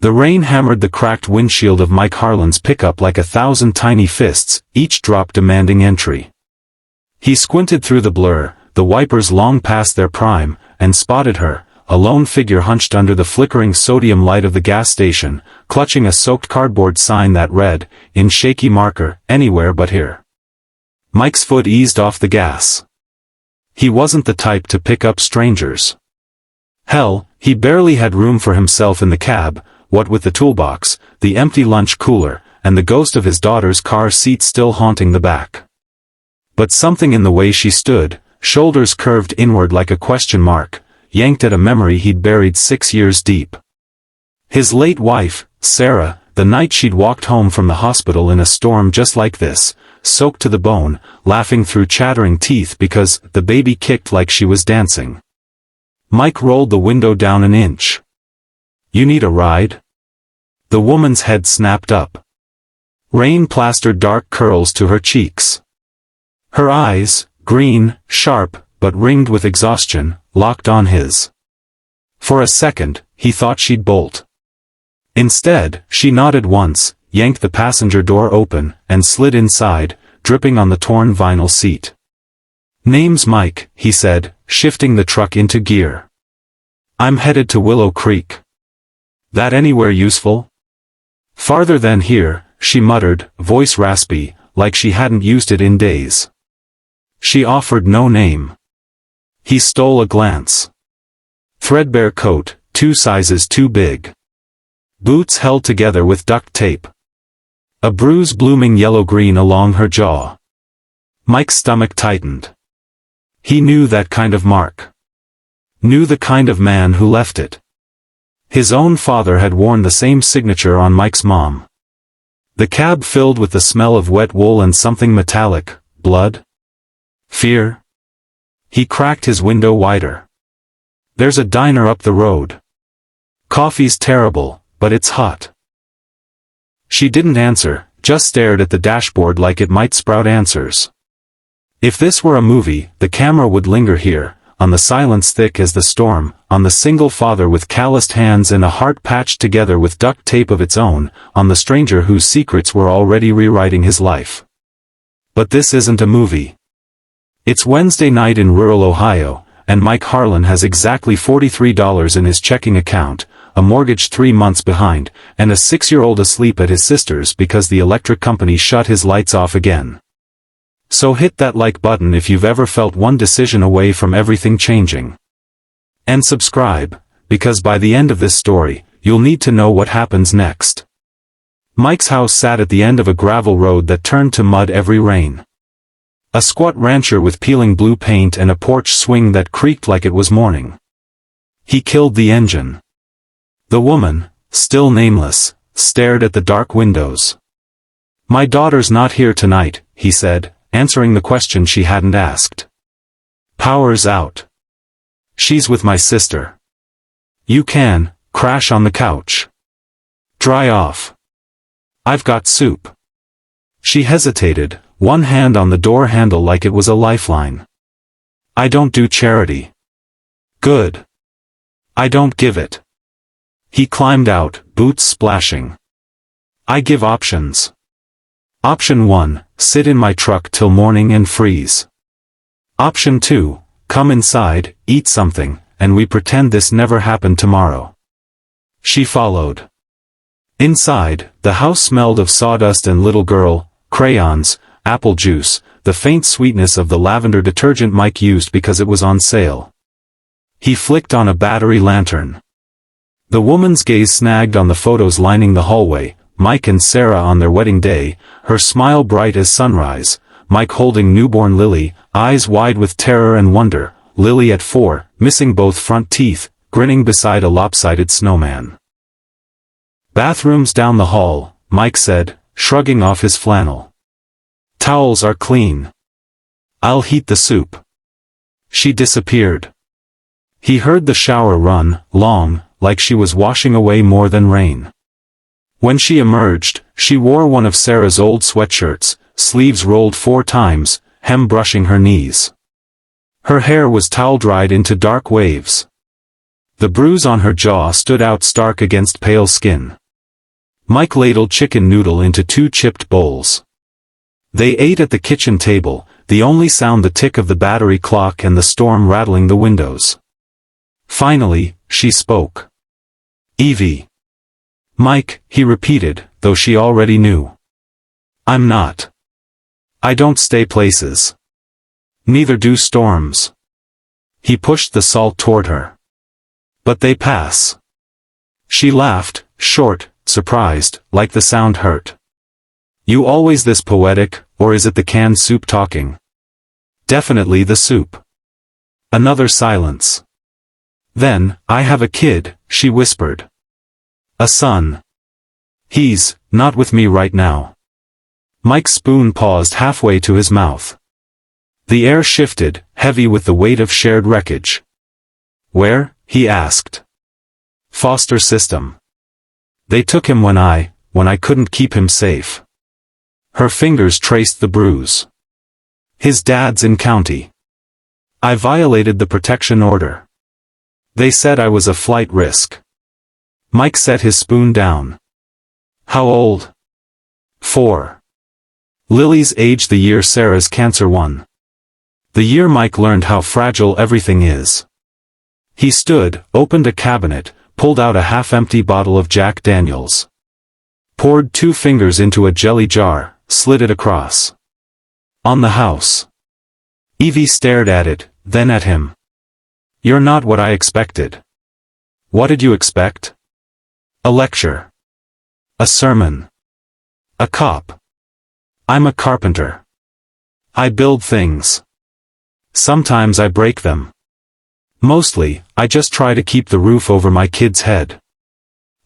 The rain hammered the cracked windshield of Mike Harlan's pickup like 1,000 tiny fists, each drop demanding entry. He squinted through the blur, the wipers long past their prime, and spotted her, a lone figure hunched under the flickering sodium light of the gas station, clutching a soaked cardboard sign that read, in shaky marker, "Anywhere but here." Mike's foot eased off the gas. He wasn't the type to pick up strangers. Hell, he barely had room for himself in the cab, what with the toolbox, the empty lunch cooler, and the ghost of his daughter's car seat still haunting the back. But something in the way she stood, shoulders curved inward like a question mark, yanked at a memory he'd buried 6 years deep. His late wife, Sarah, the night she'd walked home from the hospital in a storm just like this, soaked to the bone, laughing through chattering teeth because the baby kicked like she was dancing. Mike rolled the window down an inch. "You need a ride?" The woman's head snapped up. Rain plastered dark curls to her cheeks. Her eyes, green, sharp, but ringed with exhaustion, locked on his. For a second, he thought she'd bolt. Instead, she nodded once, yanked the passenger door open, and slid inside, dripping on the torn vinyl seat. "Name's Mike," he said, shifting the truck into gear. "I'm headed to Willow Creek." "That anywhere useful?" "Farther than here," she muttered, voice raspy, like she hadn't used it in days. She offered no name. He stole a glance. Threadbare coat, 2 sizes too big. Boots held together with duct tape. A bruise blooming yellow-green along her jaw. Mike's stomach tightened. He knew that kind of mark. Knew the kind of man who left it. His own father had worn the same signature on Mike's mom. The cab filled with the smell of wet wool and something metallic, blood? Fear? He cracked his window wider. "There's a diner up the road. Coffee's terrible, but it's hot." She didn't answer, just stared at the dashboard like it might sprout answers. If this were a movie, the camera would linger here, on the silence thick as the storm, on the single father with calloused hands and a heart patched together with duct tape of its own, on the stranger whose secrets were already rewriting his life. But this isn't a movie. It's Wednesday night in rural Ohio, and Mike Harlan has exactly $43 in his checking account, a mortgage 3 months behind, and a 6-year-old asleep at his sister's because the electric company shut his lights off again. So hit that like button if you've ever felt one decision away from everything changing. And subscribe, because by the end of this story, you'll need to know what happens next. Mike's house sat at the end of a gravel road that turned to mud every rain. A squat rancher with peeling blue paint and a porch swing that creaked like it was morning. He killed the engine. The woman, still nameless, stared at the dark windows. "My daughter's not here tonight," he said, answering the question she hadn't asked. "Power's out. She's with my sister. You can crash on the couch. Dry off. I've got soup." She hesitated, one hand on the door handle like it was a lifeline. "I don't do charity." "Good. I don't give it." He climbed out, boots splashing. "I give options. Option 1, sit in my truck till morning and freeze. Option 2, come inside, eat something, and we pretend this never happened tomorrow." She followed. Inside, the house smelled of sawdust and little girl, crayons, apple juice, the faint sweetness of the lavender detergent Mike used because it was on sale. He flicked on a battery lantern. The woman's gaze snagged on the photos lining the hallway, Mike and Sarah on their wedding day, her smile bright as sunrise, Mike holding newborn Lily, eyes wide with terror and wonder, Lily at 4, missing both front teeth, grinning beside a lopsided snowman. "Bathrooms down the hall," Mike said, shrugging off his flannel. "Towels are clean. I'll heat the soup." She disappeared. He heard the shower run, long, like she was washing away more than rain. When she emerged, she wore one of Sarah's old sweatshirts, sleeves rolled 4 times, hem brushing her knees. Her hair was towel-dried into dark waves. The bruise on her jaw stood out stark against pale skin. Mike ladled chicken noodle into 2 chipped bowls. They ate at the kitchen table, the only sound the tick of the battery clock and the storm rattling the windows. Finally, she spoke. "Evie." "Mike," he repeated, though she already knew. "I'm not. I don't stay places. Neither do storms." He pushed the salt toward her. "But they pass." She laughed, short, surprised, like the sound hurt. "You always this poetic, or is it the canned soup talking?" "Definitely the soup." Another silence. Then, "I have a kid," she whispered. "A son. He's not with me right now." Mike's spoon paused halfway to his mouth. The air shifted, heavy with the weight of shared wreckage. "Where?" he asked. "Foster system. They took him when I couldn't keep him safe." Her fingers traced the bruise. "His dad's in county. I violated the protection order. They said I was a flight risk." Mike set his spoon down. "How old?" 4. Lily's age the year Sarah's cancer won. The year Mike learned how fragile everything is. He stood, opened a cabinet, pulled out a half-empty bottle of Jack Daniels. Poured 2 fingers into a jelly jar, slid it across. "On the house." Evie stared at it, then at him. "You're not what I expected." "What did you expect?" "A lecture. A sermon. A cop. I'm a carpenter. I build things. Sometimes I break them. Mostly, I just try to keep the roof over my kid's head."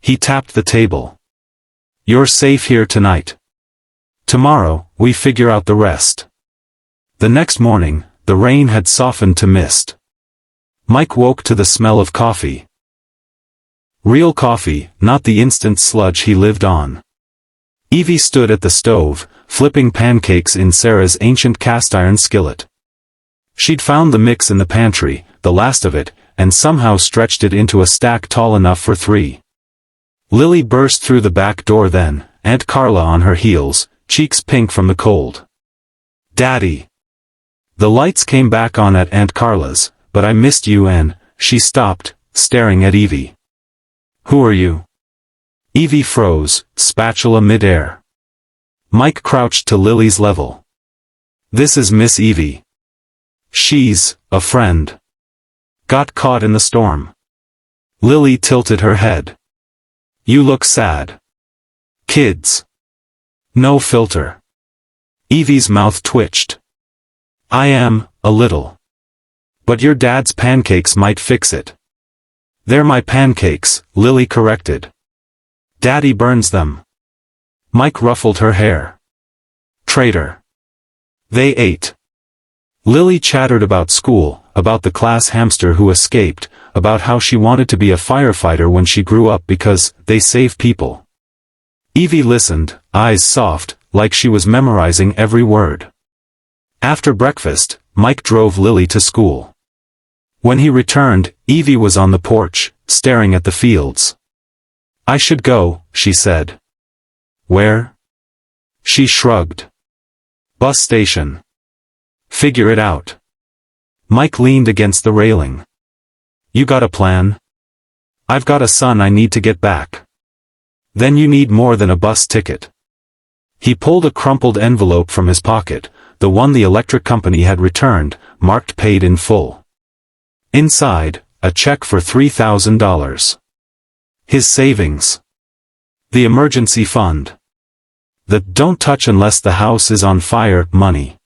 He tapped the table. "You're safe here tonight. Tomorrow, we figure out the rest." The next morning, the rain had softened to mist. Mike woke to the smell of coffee. Real coffee, not the instant sludge he lived on. Evie stood at the stove, flipping pancakes in Sarah's ancient cast-iron skillet. She'd found the mix in the pantry, the last of it, and somehow stretched it into a stack tall enough for 3. Lily burst through the back door then, Aunt Carla on her heels, cheeks pink from the cold. "Daddy." The lights came back on at Aunt Carla's, "But I missed you and..." She stopped, staring at Evie. "Who are you?" Evie froze, spatula mid-air. Mike crouched to Lily's level. "This is Miss Evie. She's a friend. Got caught in the storm." Lily tilted her head. "You look sad." "Kids. No filter." Evie's mouth twitched. "I am, a little. But your dad's pancakes might fix it." "They're my pancakes," Lily corrected. "Daddy burns them." Mike ruffled her hair. "Traitor." They ate. Lily chattered about school, about the class hamster who escaped, about how she wanted to be a firefighter when she grew up because they save people. Evie listened, eyes soft, like she was memorizing every word. After breakfast, Mike drove Lily to school. When he returned, Evie was on the porch, staring at the fields. "I should go," she said. "Where?" She shrugged. "Bus station. Figure it out." Mike leaned against the railing. "You got a plan?" "I've got a son I need to get back." "Then you need more than a bus ticket." He pulled a crumpled envelope from his pocket, the one the electric company had returned, marked paid in full. Inside, a check for $3,000. His savings. The emergency fund. The "don't touch unless the house is on fire" money.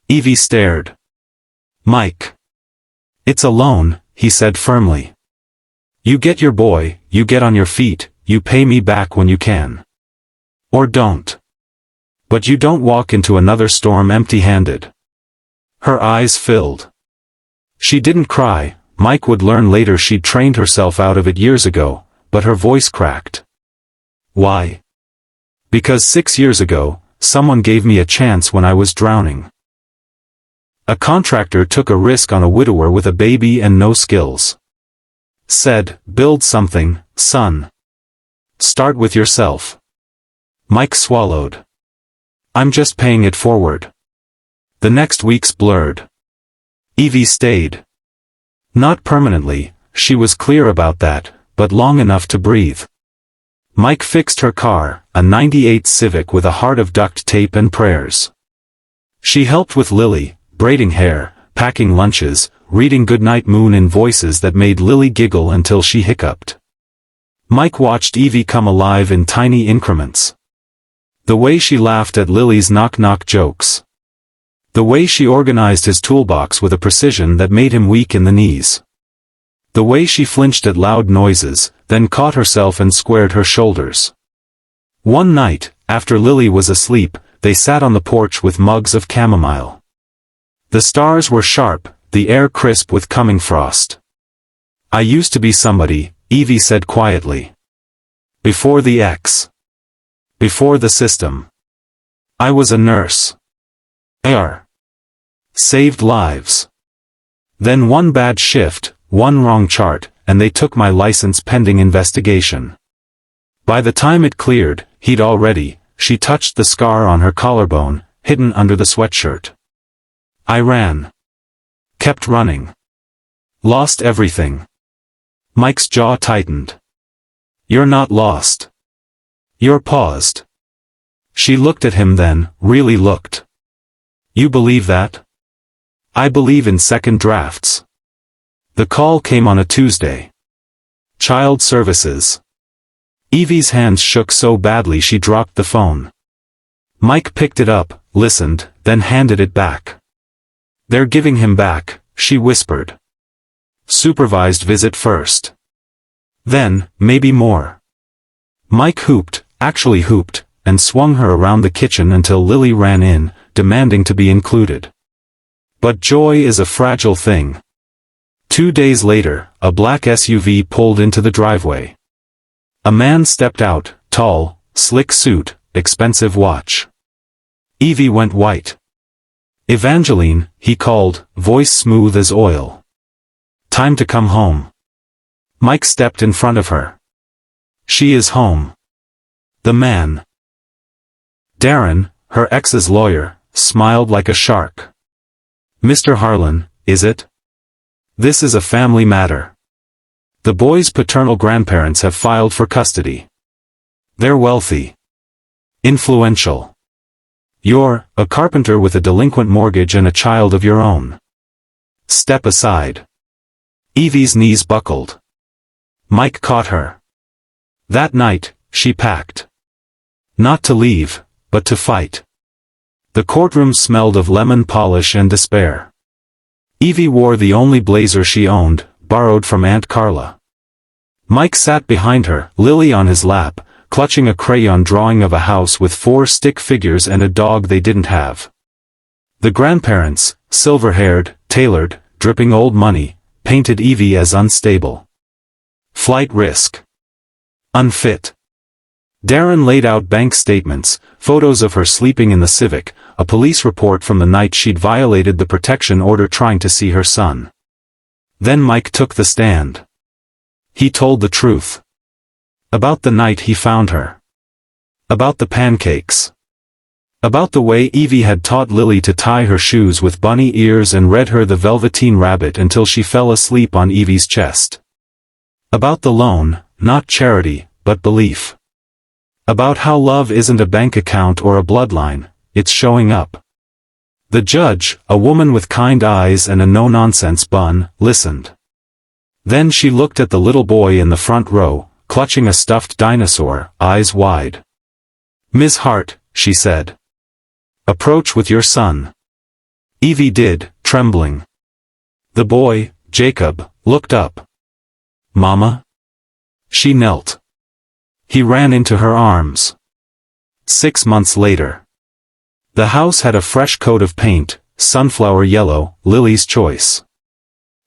Evie stared. "Mike. It's a loan," he said firmly. "You get your boy, you get on your feet, you pay me back when you can. Or don't. But you don't walk into another storm empty-handed." Her eyes filled. She didn't cry. Mike would learn later she'd trained herself out of it years ago, but her voice cracked. "Why?" "Because 6 years ago, someone gave me a chance when I was drowning. A contractor took a risk on a widower with a baby and no skills. said, "Build something, son. Start with yourself." Mike swallowed. "I'm just paying it forward." The next weeks blurred. Evie stayed. Not permanently, she was clear about that, but long enough to breathe. Mike fixed her car, a '98 Civic with a heart of duct tape and prayers. She helped with Lily, braiding hair, packing lunches, reading Goodnight Moon in voices that made Lily giggle until she hiccuped. Mike watched Evie come alive in tiny increments. The way she laughed at Lily's knock-knock jokes. The way she organized his toolbox with a precision that made him weak in the knees. The way she flinched at loud noises, then caught herself and squared her shoulders. One night, after Lily was asleep, they sat on the porch with mugs of chamomile. The stars were sharp, the air crisp with coming frost. "I used to be somebody," Evie said quietly. "Before the X. Before the system. I was a nurse. I saved lives. Then one bad shift, one wrong chart, and they took my license pending investigation. By the time it cleared, he'd already," she touched the scar on her collarbone, hidden under the sweatshirt. "I ran. Kept running. Lost everything." Mike's jaw tightened. "You're not lost. You're paused." She looked at him then, really looked. "You believe that?" "I believe in second drafts." The call came on a Tuesday. Child Services. Evie's hands shook so badly she dropped the phone. Mike picked it up, listened, then handed it back. "They're giving him back," she whispered. "Supervised visit first. Then, maybe more." Mike hooped, actually hooped, and swung her around the kitchen until Lily ran in, demanding to be included. But joy is a fragile thing. 2 days later, a black SUV pulled into the driveway. A man stepped out, tall, slick suit, expensive watch. Evie went white. "Evangeline," he called, voice smooth as oil. "Time to come home." Mike stepped in front of her. "She is home." The man, Darren, her ex's lawyer, smiled like a shark. "Mr. Harlan, is it? This is a family matter. The boy's paternal grandparents have filed for custody. They're wealthy. Influential. You're a carpenter with a delinquent mortgage and a child of your own. Step aside." Evie's knees buckled. Mike caught her. That night, she packed. Not to leave, but to fight. The courtroom smelled of lemon polish and despair. Evie wore the only blazer she owned, borrowed from Aunt Carla. Mike sat behind her, Lily on his lap, clutching a crayon drawing of a house with 4 stick figures and a dog they didn't have. The grandparents, silver-haired, tailored, dripping old money, painted Evie as unstable. Flight risk. Unfit. Darren laid out bank statements, photos of her sleeping in the Civic, a police report from the night she'd violated the protection order trying to see her son. Then Mike took the stand. He told the truth. About the night he found her. About the pancakes. About the way Evie had taught Lily to tie her shoes with bunny ears and read her The Velveteen Rabbit until she fell asleep on Evie's chest. About the loan, not charity, but belief. About how love isn't a bank account or a bloodline, it's showing up. The judge, a woman with kind eyes and a no-nonsense bun, listened. Then she looked at the little boy in the front row, clutching a stuffed dinosaur, eyes wide. "Ms. Hart," she said. "Approach with your son." Evie did, trembling. The boy, Jacob, looked up. "Mama?" She knelt. He ran into her arms. 6 months later. The house had a fresh coat of paint, sunflower yellow, Lily's choice.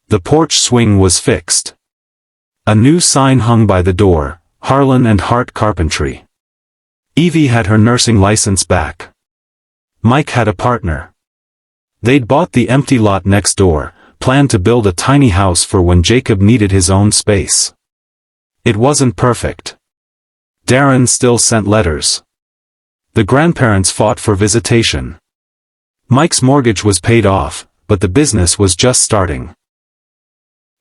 The porch swing was fixed. A new sign hung by the door, Harlan and Hart Carpentry. Evie had her nursing license back. Mike had a partner. They'd bought the empty lot next door, planned to build a tiny house for when Jacob needed his own space. It wasn't perfect. Darren still sent letters. The grandparents fought for visitation. Mike's mortgage was paid off, but the business was just starting.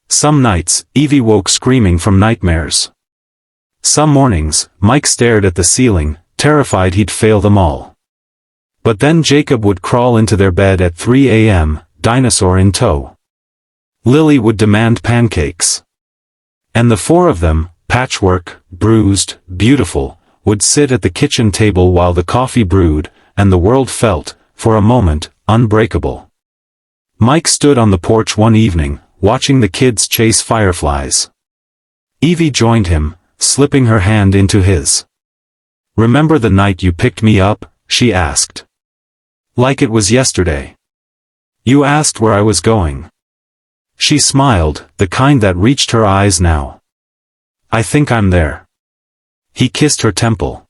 Some nights, Evie woke screaming from nightmares. Some mornings, Mike stared at the ceiling, terrified he'd fail them all. But then Jacob would crawl into their bed at 3 a.m., dinosaur in tow. Lily would demand pancakes. And the four of them, patchwork, bruised, beautiful, would sit at the kitchen table while the coffee brewed, and the world felt, for a moment, unbreakable. Mike stood on the porch one evening, watching the kids chase fireflies. Evie joined him, slipping her hand into his. "Remember the night you picked me up?" she asked. "Like it was yesterday. You asked where I was going." She smiled, the kind that reached her eyes now. "I think I'm there." He kissed her temple.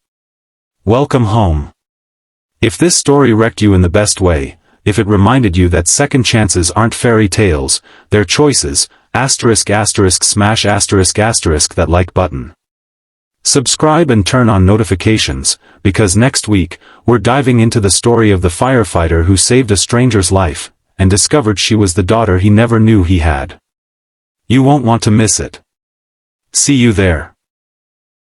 "Welcome home." If this story wrecked you in the best way, if it reminded you that second chances aren't fairy tales, they're choices, smash that like button. Subscribe and turn on notifications, because next week, we're diving into the story of the firefighter who saved a stranger's life, and discovered she was the daughter he never knew he had. You won't want to miss it. See you there.